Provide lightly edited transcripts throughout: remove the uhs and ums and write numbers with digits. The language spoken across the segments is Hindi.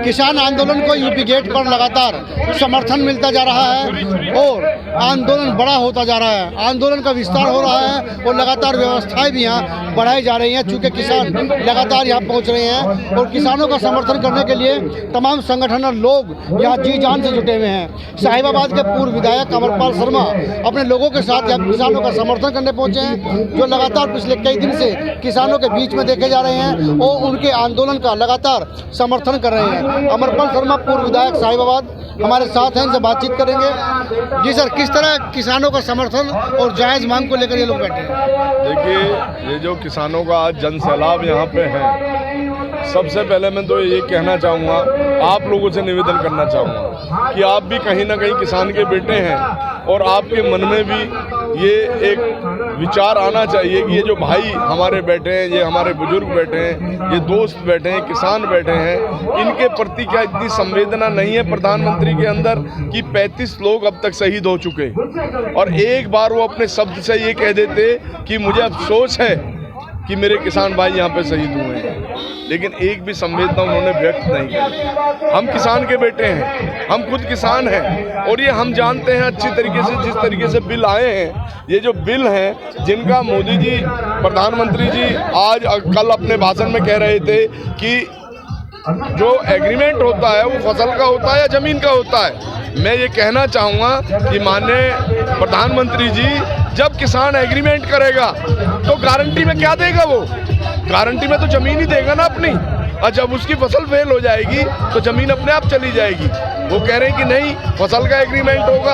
किसान आंदोलन को यूपी गेट पर लगातार समर्थन मिलता जा रहा है और आंदोलन बड़ा होता जा रहा है। आंदोलन का विस्तार हो रहा है और लगातार व्यवस्थाएं भी यहाँ बढ़ाई जा रही हैं, चूँकि किसान लगातार यहाँ पहुँच रहे हैं और किसानों का समर्थन करने के लिए तमाम संगठन और लोग यहाँ जी जान से जुटे हुए हैं। साहिबाबाद के पूर्व विधायक अमरपाल शर्मा अपने लोगों के साथ यहाँ किसानों का समर्थन करने पहुँचे हैं, जो लगातार पिछले कई दिन से किसानों के बीच में देखे जा रहे हैं और उनके आंदोलन का लगातार समर्थन कर रहे हैं। अमरपाल शर्मा पूर्व विधायक साहिबाबाद हमारे साथ हैं, इनसे बातचीत करेंगे। जी सर, किस तरह किसानों का समर्थन और जायज़ मांग को लेकर ये लोग बैठे हैं? देखिए, ये जो किसानों का आज जन सैलाब यहाँ पे है, सबसे पहले मैं तो ये कहना चाहूँगा, आप लोगों से निवेदन करना चाहूँगा कि आप भी कहीं ना कहीं किसान के बेटे हैं और आपके मन में भी ये एक विचार आना चाहिए कि ये जो भाई हमारे बैठे हैं, ये हमारे बुजुर्ग बैठे हैं, ये दोस्त बैठे हैं, किसान बैठे हैं, इनके प्रति क्या इतनी संवेदना नहीं है प्रधानमंत्री के अंदर कि 35 लोग अब तक शहीद हो चुके और एक बार वो अपने शब्द से ये कह देते कि मुझे अफसोस है कि मेरे किसान भाई यहाँ पे शहीद हुए हैं, लेकिन एक भी संवेदना उन्होंने व्यक्त नहीं की। हम किसान के बेटे हैं, हम खुद किसान हैं और ये हम जानते हैं अच्छी तरीके से, जिस तरीके से बिल आए हैं, ये जो बिल हैं जिनका मोदी जी, प्रधानमंत्री जी आज कल अपने भाषण में कह रहे थे कि जो एग्रीमेंट होता है वो फसल का होता है या ज़मीन का होता है। मैं ये कहना चाहूँगा कि माननीय प्रधानमंत्री जी, जब किसान एग्रीमेंट करेगा तो गारंटी में क्या देगा? वो गारंटी में तो ज़मीन ही देगा ना अपनी, और जब उसकी फसल फेल हो जाएगी तो ज़मीन अपने आप चली जाएगी। वो कह रहे हैं कि नहीं, फसल का एग्रीमेंट होगा।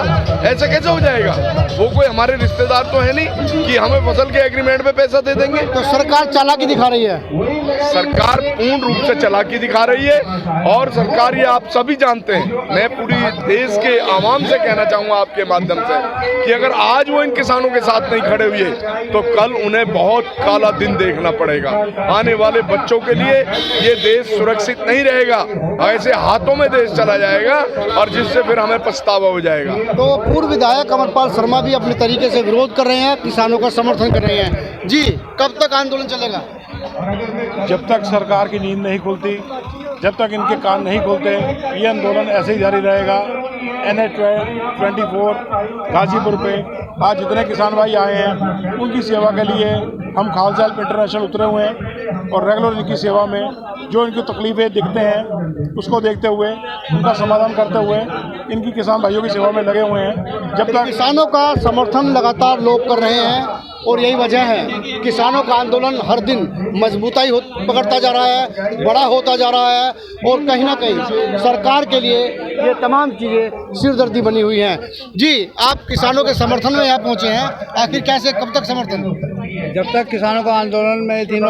ऐसे कैसे हो जाएगा? वो कोई हमारे रिश्तेदार तो है नहीं कि हमें फसल के एग्रीमेंट पे पैसा दे देंगे। तो सरकार चालाकी दिखा रही है। सरकार पूर्ण रूप से चालाकी दिखा रही है और सरकार, ये आप सभी जानते हैं, मैं पूरी देश के आवाम से कहना चाहूँगा आपके माध्यम से कि अगर आज वो इन किसानों के साथ नहीं खड़े हुए तो कल उन्हें बहुत काला दिन देखना पड़ेगा। आने वाले बच्चों के लिए ये देश सुरक्षित नहीं रहेगा, ऐसे हाथों में देश चला जाएगा और जिससे फिर हमें पछतावा हो जाएगा। तो पूर्व विधायक अमरपाल शर्मा भी अपने तरीके से विरोध कर रहे हैं, किसानों का समर्थन कर रहे हैं। जी, कब तक आंदोलन चलेगा? जब तक सरकार की नींद नहीं खुलती, जब तक इनके कान नहीं खुलते, ये आंदोलन ऐसे ही जारी रहेगा। NH-24 गाजीपुर पे आज जितने किसान भाई आए हैं उनकी सेवा के लिए हम खालसा हेल्प इंटरनेशनल उतरे हुए हैं और रेगुलर इनकी सेवा में जो इनकी तकलीफ़ें दिखते हैं उसको देखते हुए, उनका समाधान करते हुए इनकी किसान भाइयों की सेवा में लगे हुए हैं। जब तक किसानों का समर्थन लगातार लोग कर रहे हैं और यही वजह है किसानों का आंदोलन हर दिन मजबूताई पकड़ता जा रहा है, बड़ा होता जा रहा है और कहीं ना कहीं सरकार के लिए ये तमाम चीज़ें सिरदर्दी बनी हुई हैं। जी, आप किसानों के समर्थन में यहाँ पहुँचे हैं, आखिर कैसे, कब तक समर्थन? जब तक किसानों का आंदोलन में तीनों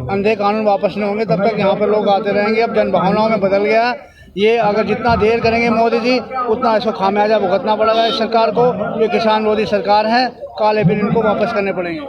अंधे कानून वापस नहीं होंगे तब तक यहाँ पर लोग आते रहेंगे। अब जनभावनाओं में बदल गया, ये अगर जितना देर करेंगे मोदी जी उतना इसको खामियाजा भुगतना पड़ेगा इस सरकार को। ये किसान विरोधी सरकार है, काले बिल इनको वापस करने पड़ेंगे।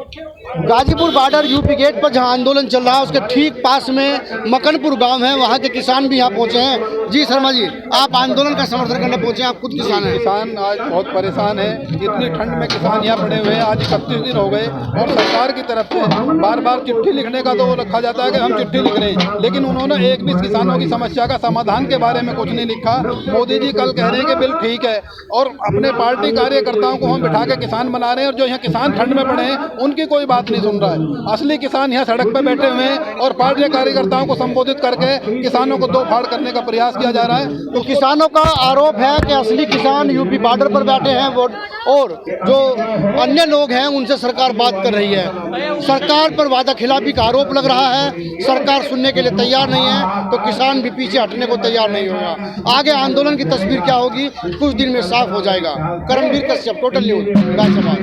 गाजीपुर बॉर्डर यूपी गेट पर जहां आंदोलन चल रहा है उसके ठीक पास में मकनपुर गांव है, वहां के किसान भी यहाँ पहुंचे हैं। जी शर्मा जी, आप आंदोलन का समर्थन करने पहुंचे, आप खुद किसान हैं। किसान आज बहुत परेशान है, इतनी ठंड में किसान यहाँ पड़े हुए हैं। आज 31 दिन हो गए और सरकार की तरफ से बार बार चिट्ठी लिखने का तो वो रखा जाता है कि हम चिट्ठी लिख रहे हैं, लेकिन उन्होंने एक भी किसानों की समस्या का समाधान के बारे में कुछ नहीं लिखा। मोदी जी कल कह रहे हैं कि बिल ठीक है और अपने पार्टी कार्यकर्ताओं को हम बिठा के किसान बना रहे हैं और जो यहाँ किसान ठंड में पड़े हैं उनकी कोई बात नहीं सुन रहा है। असली किसान यहाँ सड़क पर बैठे हुए हैं और पार्टी कार्यकर्ताओं को संबोधित करके किसानों को दो फाड़ करने का प्रयास किया जा रहा है। तो किसानों का आरोप है कि असली किसान यूपी बॉर्डर पर बैठे हैं और जो अन्य लोग हैं उनसे सरकार बात कर रही है। सरकार पर वादा खिलाफी का आरोप लग रहा है, सरकार सुनने के लिए तैयार नहीं है, तो किसान भी पीछे हटने को तैयार नहीं होगा। आगे आंदोलन की तस्वीर क्या होगी कुछ दिन में साफ हो जाएगा। Karamveer Kashyap, total news, Ghaziabad.